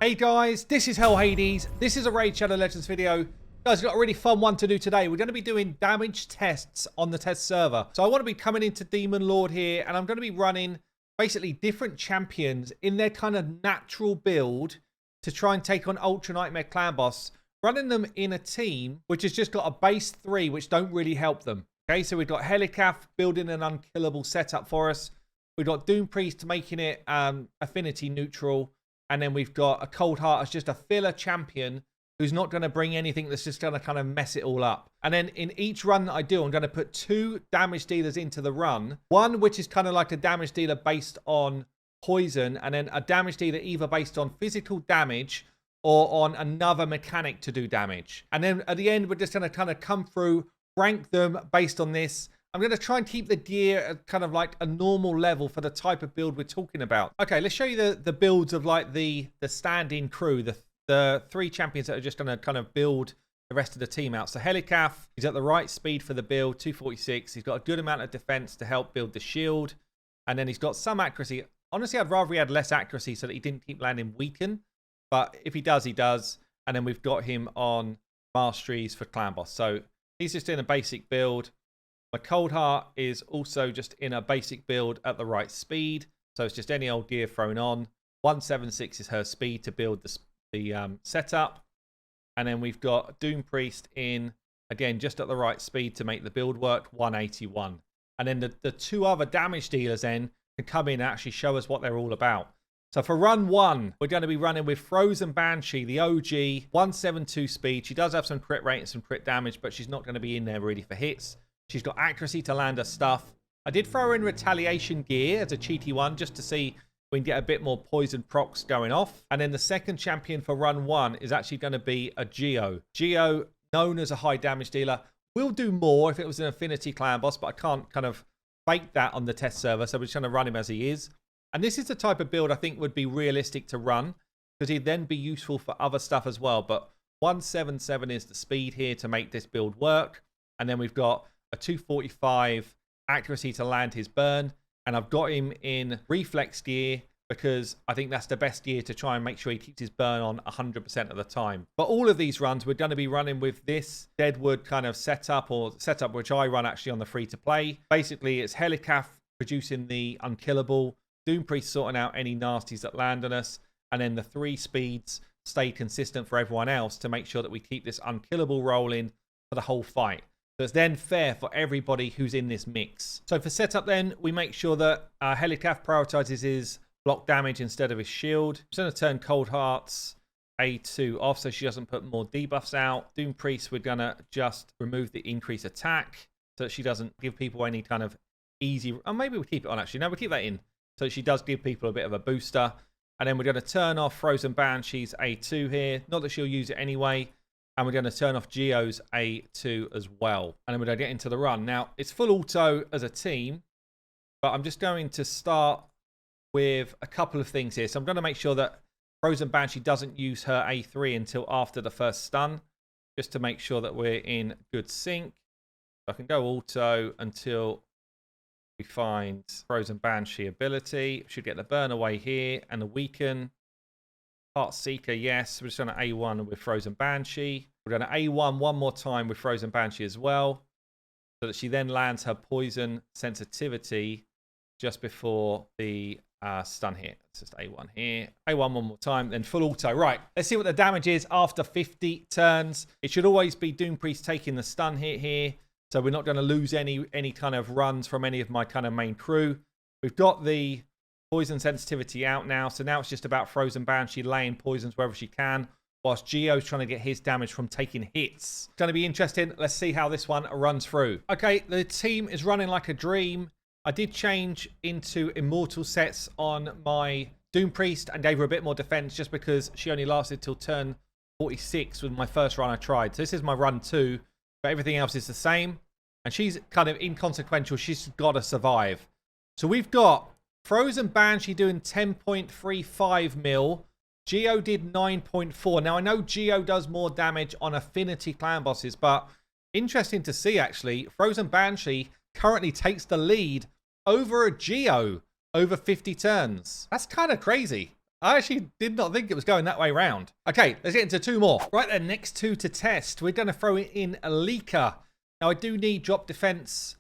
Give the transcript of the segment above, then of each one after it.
Hey guys, this is Hell Hades. This is a Raid Shadow Legends video. Guys, we've got a really fun one to do today. We're going to be doing damage tests on the test server. So I want to be coming into Demon Lord here, and I'm going to be running basically different champions in their kind of natural build to try and take on Ultra Nightmare Clan Boss, running them in a team which has just got a base 3 which don't really help them. Okay, so we've got Helicaf building an unkillable setup for us. We've got Doom Priest making it affinity neutral. And then we've got a Cold Heart as just a filler champion who's not going to bring anything that's just going to kind of mess it all up. And then in each run that I do, I'm going to put 2 damage dealers into the run. One which is kind of like a damage dealer based on poison, and then a damage dealer either based on physical damage or on another mechanic to do damage. And then at the end, we're just going to kind of come through, rank them based on this. I'm going to try and keep the gear at kind of like a normal level for the type of build we're talking about. Okay, let's show you the builds of like the stand-in crew, the 3 champions that are just going to kind of build the rest of the team out. So Helicaf, he's at the right speed for the build, 246. He's got a good amount of defense to help build the shield. And then he's got some accuracy. Honestly, I'd rather he had less accuracy so that he didn't keep landing weaken. But if he does, he does. And then we've got him on masteries for Clan Boss. So he's just in a basic build. My Cold Heart is also just in a basic build at the right speed. So it's just any old gear thrown on. 176 is her speed to build the setup. And then we've got Doom Priest in, again, just at the right speed to make the build work, 181. And then the 2 other damage dealers then can come in and actually show us what they're all about. So for run 1, we're going to be running with Frozen Banshee, the OG, 172 speed. She does have some crit rate and some crit damage, but she's not going to be in there really for hits. She's got accuracy to land her stuff. I did throw her in retaliation gear as a cheaty one just to see if we can get a bit more poison procs going off. And then the second champion for run 1 is actually going to be a Geo. Geo, known as a high damage dealer, will do more if it was an affinity clan boss, but I can't kind of fake that on the test server, so we're just going to run him as he is. And this is the type of build I think would be realistic to run, because he'd then be useful for other stuff as well. But 177 is the speed here to make this build work. And then we've got a 245 accuracy to land his burn, and I've got him in reflex gear because I think that's the best gear to try and make sure he keeps his burn on 100% of the time. But all of these runs we're going to be running with this Deadwood kind of setup, or setup which I run actually on the free to play. Basically it's Helicaf producing the unkillable, Doom Priest sorting out any nasties that land on us, and then the 3 speeds stay consistent for everyone else to make sure that we keep this unkillable rolling for the whole fight. So it's then fair for everybody who's in this mix. So for setup then, we make sure that Helicaf prioritizes his block damage instead of his shield. I'm just going to turn Cold Heart's A2 off so she doesn't put more debuffs out. Doom Priest, we're going to just remove the increase attack so that she doesn't give people any kind of easy... Oh, maybe we'll keep it on actually. No, we'll keep that in. So she does give people a bit of a booster. And then we're going to turn off Frozen Banshee's A2 here. Not that she'll use it anyway. And we're going to turn off Geo's A2 as well. And then we're going to get into the run. Now, it's full auto as a team, but I'm just going to start with a couple of things here. So I'm going to make sure that Frozen Banshee doesn't use her A3 until after the first stun, just to make sure that we're in good sync. So I can go auto until we find Frozen Banshee ability. Should get the burn away here and the weaken. Heart Seeker, yes. We're just going to A1 with Frozen Banshee. We're going to A1 one more time with Frozen Banshee as well, so that she then lands her poison sensitivity just before the stun hit. It's just A1 here. A1 one more time, then full auto. Right, let's see what the damage is after 50 turns. It should always be Doom Priest taking the stun hit here, so we're not going to lose any kind of runs from any of my kind of main crew. We've got the poison sensitivity out now, so now it's just about Frozen Banshee laying poisons wherever she can, whilst Geo's trying to get his damage from taking hits. It's going to be interesting. Let's see how this one runs through. Okay, the team is running like a dream. I did change into immortal sets on my Doom Priest and gave her a bit more defense just because she only lasted till turn 46 with my first run I tried. So this is my run 2, but everything else is the same. And she's kind of inconsequential. She's got to survive. So we've got Frozen Banshee doing 10.35 mil. Geo did 9.4. Now, I know Geo does more damage on affinity clan bosses, but interesting to see, actually. Frozen Banshee currently takes the lead over a Geo over 50 turns. That's kind of crazy. I actually did not think it was going that way round. Okay, let's get into two more. Right then, next two to test. We're going to throw in a Lika. Now, I do need drop defense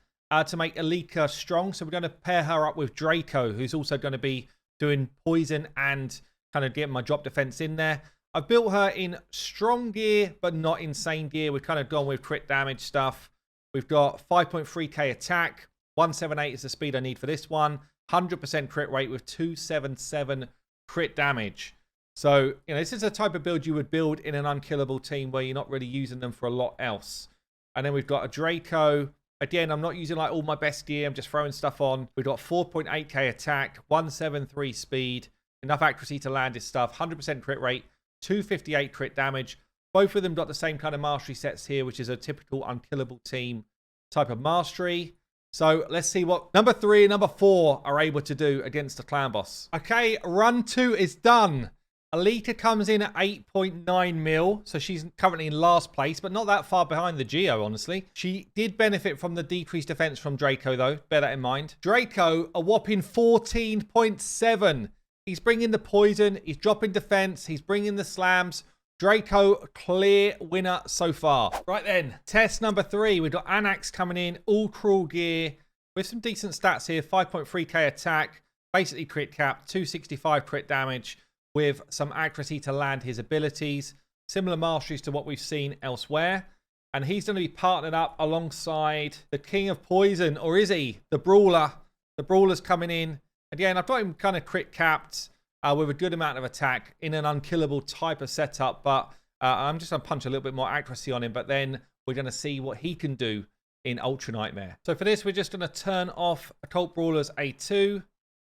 to make a Lika strong. So we're going to pair her up with Draco, who's also going to be doing poison and kind of getting my drop defense in there. I've built her in strong gear, but not insane gear. We've kind of gone with crit damage stuff. We've got 5.3k attack. 178 is the speed I need for this one. 100% crit rate with 277 crit damage. So, you know, this is a type of build you would build in an unkillable team where you're not really using them for a lot else. And then we've got a Draco. Again, I'm not using like all my best gear. I'm just throwing stuff on. We've got 4.8k attack, 173 speed, enough accuracy to land his stuff, 100% crit rate, 258 crit damage. Both of them got the same kind of mastery sets here, which is a typical unkillable team type of mastery. So let's see what number 3 and number 4 are able to do against the clan boss. Okay, run 2 is done. Lika comes in at 8.9 mil, so she's currently in last place, but not that far behind the Geo, honestly. She did benefit from the decreased defense from Draco, though. Bear that in mind. Draco, a whopping 14.7. He's bringing the poison. He's dropping defense. He's bringing the slams. Draco, clear winner so far. Right then, test number 3. We've got Annax coming in, all cruel gear, with some decent stats here. 5.3k attack, basically crit cap, 265 crit damage, with some accuracy to land his abilities. Similar masteries to what we've seen elsewhere. And he's going to be partnered up alongside the King of Poison, or is he? The Brawler. The Brawler's coming in. Again, I've got him kind of crit capped with a good amount of attack in an unkillable type of setup. But I'm just going to punch a little bit more accuracy on him. But then we're going to see what he can do in Ultra Nightmare. So for this, we're just going to turn off Occult Brawler's A2.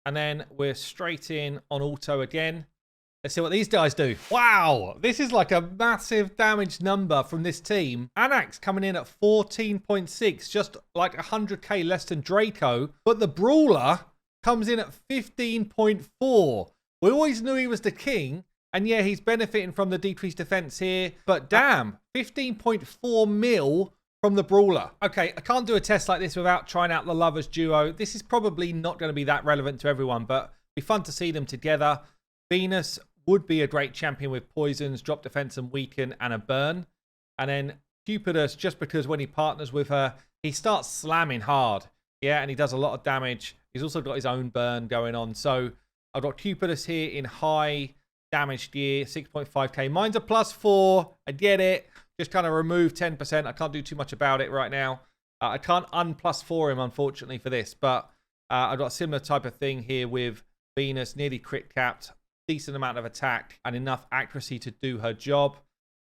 And then we're straight in on Auto again. Let's see what these guys do. Wow, this is like a massive damage number from this team. Annax coming in at 14.6, just like 100k less than Draco. But the Brawler comes in at 15.4. We always knew he was the king. And yeah, he's benefiting from the decreased defense here. But damn, 15.4 mil from the Brawler. Okay, I can't do a test like this without trying out the Lovers duo. This is probably not going to be that relevant to everyone, but it'd be fun to see them together. Venus would be a great champion with poisons, drop defense and weaken, and a burn. And then Cupidus, just because when he partners with her, he starts slamming hard. Yeah, and he does a lot of damage. He's also got his own burn going on. So I've got Cupidus here in high damage gear, 6.5k. Mine's a +4. I get it. Just kind of remove 10%. I can't do too much about it right now. I can't +4 him, unfortunately, for this. But I've got a similar type of thing here with Venus, nearly crit capped. Decent amount of attack and enough accuracy to do her job.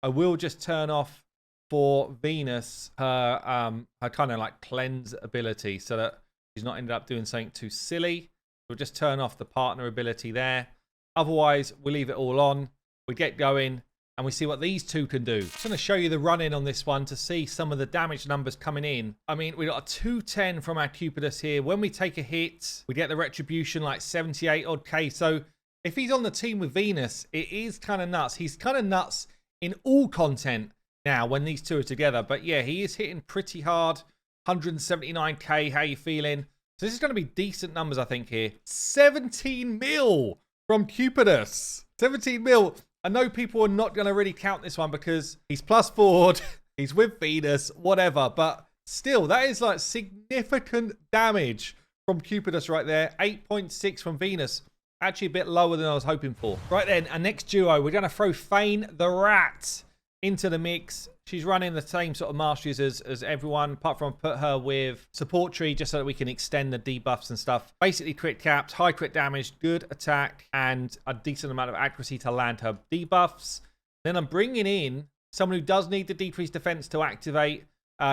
I will just turn off for Venus her kind of like cleanse ability so that she's not ended up doing something too silly. We'll just turn off the partner ability there. Otherwise, we'll leave it all on. We get going and we see what these two can do. I'm just going to show you the run-in on this one to see some of the damage numbers coming in. I mean, we got a 210 from our Cupidus here. When we take a hit, we get the retribution like 78 odd K. So if he's on the team with Venus, it is kind of nuts. He's kind of nuts in all content now when these two are together. But yeah, he is hitting pretty hard. 179k, how you feeling? So this is going to be decent numbers, I think, here. 17 mil from Cupidus. 17 mil. I know people are not going to really count this one because he's +4'd. He's with Venus, whatever. But still, that is like significant damage from Cupidus right there. 8.6 from Venus. Actually a bit lower than I was hoping for. Right then, our next duo, we're going to throw Fane the Rat into the mix. She's running the same sort of masteries as everyone, apart from put her with support tree just so that we can extend the debuffs and stuff. Basically crit capped, high crit damage, good attack, and a decent amount of accuracy to land her debuffs. Then I'm bringing in someone who does need the decreased defense to activate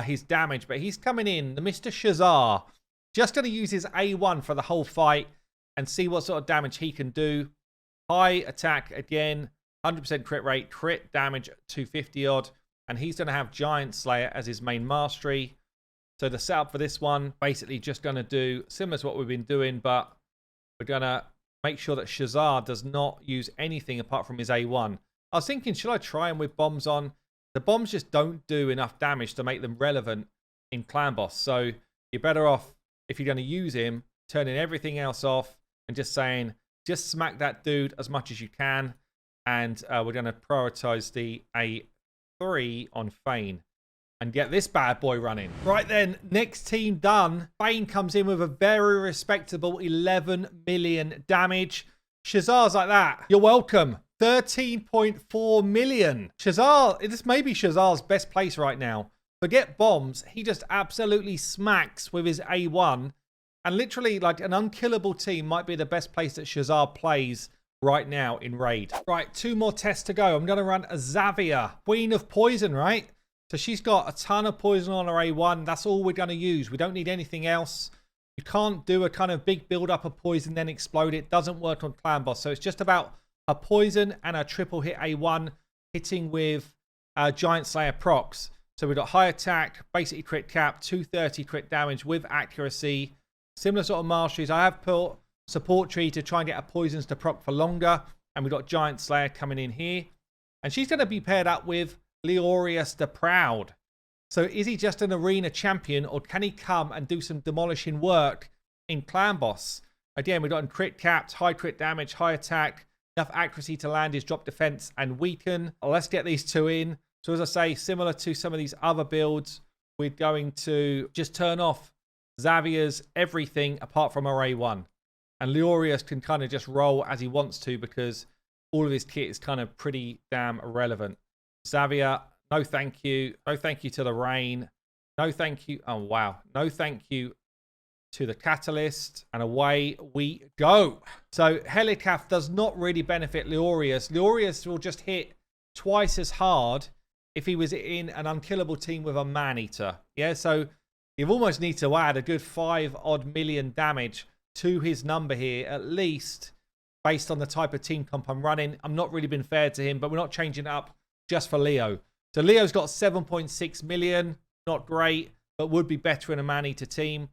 his damage, but he's coming in, the Mr. Shazar. Just going to use his A1 for the whole fight and see what sort of damage he can do. High attack again, 100% crit rate, crit damage 250 odd. And he's going to have Giant Slayer as his main mastery. So the setup for this one, basically just going to do similar to what we've been doing, but we're going to make sure that Shazar does not use anything apart from his A1. I was thinking, should I try him with bombs on? The bombs just don't do enough damage to make them relevant in Clan Boss. So you're better off, if you're going to use him, turning everything else off and just saying, Just smack that dude as much as you can. And we're going to prioritize the A3 on Fane and get this bad boy running. Right then, next team done. Fane comes in with a very respectable 11 million damage. Shazar's like that. You're welcome. 13.4 million. Shazar, this may be Shazar's best place right now. Forget bombs. He just absolutely smacks with his A1. And literally, like, an unkillable team might be the best place that Shazar plays right now in Raid. Right, 2 more tests to go. I'm going to run a Xavier, Queen of Poison, right? So she's got a ton of poison on her A1. That's all we're going to use. We don't need anything else. You can't do a kind of big build-up of poison, then explode. It doesn't work on Clan Boss. So it's just about a poison and a triple hit A1 hitting with Giant Slayer procs. So we've got high attack, basically crit cap, 230 crit damage with accuracy. Similar sort of masteries. I have put support tree to try and get our poisons to proc for longer. And we've got Giant Slayer coming in here. And she's going to be paired up with Leorius the Proud. So is he just an arena champion, or can he come and do some demolishing work in Clan Boss? Again, we've got crit capped, high crit damage, high attack, enough accuracy to land his drop defense and weaken. Let's get these 2 in. So as I say, similar to some of these other builds, we're going to just turn off Xavier's everything apart from Array 1. And Leorius can kind of just roll as he wants to because all of his kit is kind of pretty damn irrelevant. Xavier, no thank you. No thank you to the rain. No thank you. Oh, wow. No thank you to the catalyst. And away we go. So Helicaf does not really benefit Leorius. Leorius will just hit twice as hard if he was in an unkillable team with a man-eater. Yeah, so you almost need to add a good 5 odd million damage to his number here, at least based on the type of team comp I'm running. I'm not really been fair to him, but we're not changing it up just for Leo. So Leo's got 7.6 million. Not great, but would be better in a man-eater team.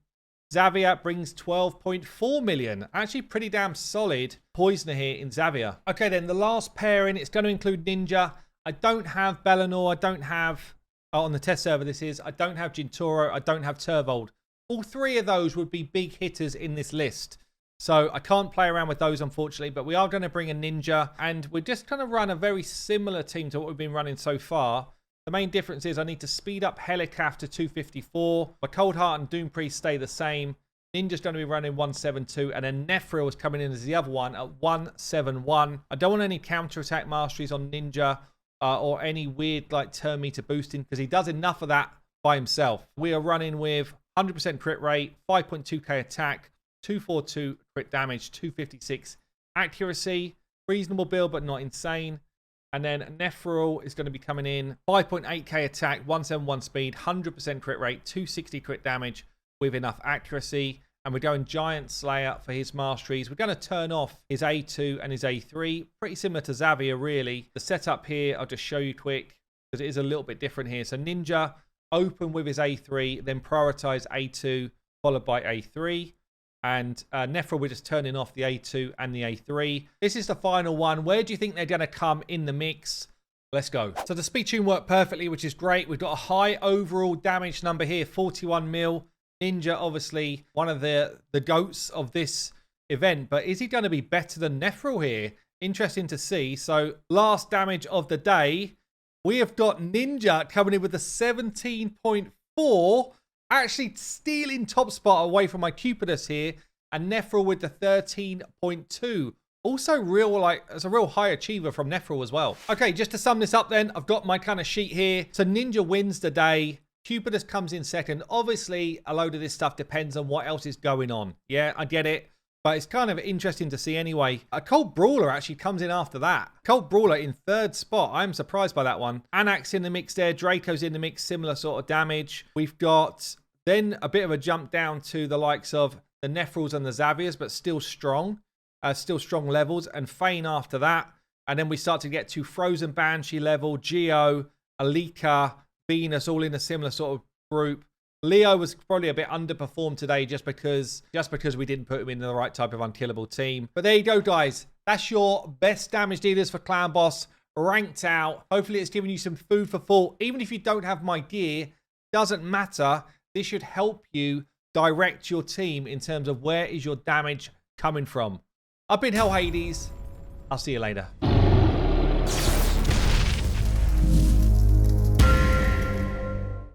Xavier brings 12.4 million. Actually pretty damn solid poisoner here in Xavier. Okay, then the last pairing, it's going to include Ninja. I don't have Bellinor. I don't have, on the test server this is, I don't have Gintoro. I don't have Turvold. All 3 of those would be big hitters in this list. So I can't play around with those, unfortunately, but we are going to bring a Ninja, and we're just going to run a very similar team to what we've been running so far. The main difference is I need to speed up Helicaf to 254. My Cold Heart and Doom Priest stay the same. Ninja's going to be running 172, and then Nephril is coming in as the other one at 171. I don't want any counter-attack masteries on Ninja or any weird like turn meter boosting, because he does enough of that by himself. We are running with 100% crit rate, 5.2k attack, 242 crit damage, 256 accuracy. Reasonable build, but not insane. And then Nephril is going to be coming in 5.8k attack, 171 speed, 100% crit rate, 260 crit damage with enough accuracy. And we're going Giant Slayer for his masteries. We're going to turn off his A2 and his A3. Pretty similar to Xavier, really. The setup here, I'll just show you quick, because it is a little bit different here. So Ninja, open with his A3, then prioritize A2, followed by A3. And Nephril, we're just turning off the A2 and the A3. This is the final one. Where do you think they're going to come in the mix? Let's go. So the speed tune worked perfectly, which is great. We've got a high overall damage number here, 41 mil. Ninja, obviously, one of the goats of this event. But is he going to be better than Nephril here? Interesting to see. So last damage of the day, we have got Ninja coming in with the 17.4. Actually stealing top spot away from my Cupidus here. And Nephril with the 13.2. Also real, like, it's a real high achiever from Nephril as well. Okay, just to sum this up then, I've got my kind of sheet here. So Ninja wins the day. Cupidus comes in second. Obviously, a load of this stuff depends on what else is going on. Yeah, I get it. But it's kind of interesting to see anyway. A Cold Brawler actually comes in after that. Cold Brawler in 3rd spot. I'm surprised by that one. Annax in the mix there. Draco's in the mix. Similar sort of damage. We've got then a bit of a jump down to the likes of the Nephrils and the Xaviers, but still strong. Still strong levels. And Fane after that. And then we start to get to Frozen Banshee level. Geo, Lika, Venus, all in a similar sort of group. Leo was probably a bit underperformed today just because we didn't put him in the right type of unkillable team. But there you go, guys. That's your best damage dealers for Clan Boss ranked out. Hopefully it's given you some food for thought. Even if you don't have my gear, doesn't matter. This should help you direct your team in terms of where is your damage coming from. I've been Hell Hades. I'll see you later.